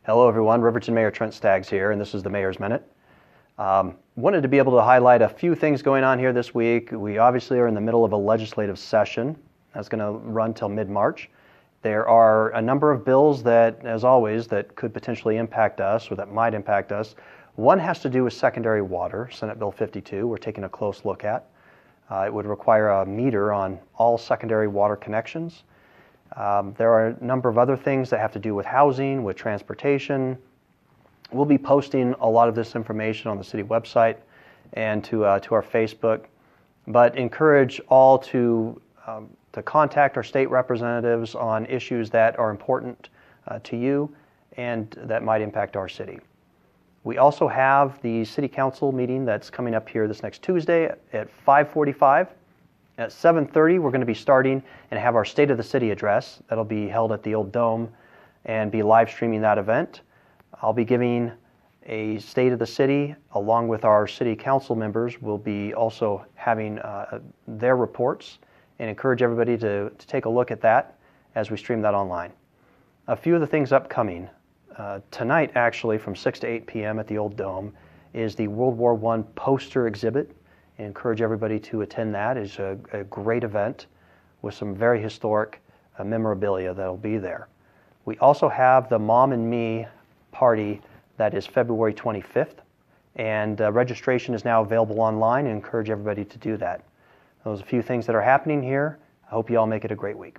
Hello everyone, Riverton Mayor Trent Staggs here, and this is the Mayor's Minute. Wanted to be able to highlight a few things going on here this week. We obviously are in the middle of a legislative session that's going to run till mid-March. There are a number of bills that, as always, that could potentially impact us or that might impact us. One has to do with secondary water, Senate Bill 52, we're taking a close look at. It would require a meter on all secondary water connections. There are a number of other things that have to do with housing, with transportation. We'll be posting a lot of this information on the city website and to our Facebook, but encourage all to contact our state representatives on issues that are important to you and that might impact our city. We also have the City Council meeting that's coming up here this next Tuesday at 5:45. At 7:30, we're going to be starting and have our State of the City address. That'll be held at the Old Dome and be live streaming that event. I'll be giving a State of the City along with our City Council members. We'll be also having their reports and encourage everybody to take a look at that as we stream that online. A few of the things upcoming. Tonight, actually, from 6 to 8 p.m. at the Old Dome is the World War I poster exhibit. I encourage everybody to attend that. It's a great event with some very historic memorabilia that'll be there. We also have the Mom and Me party that is February 25th, and registration is now available online. I encourage everybody to do that. Those are a few things that are happening here. I hope you all make it a great week.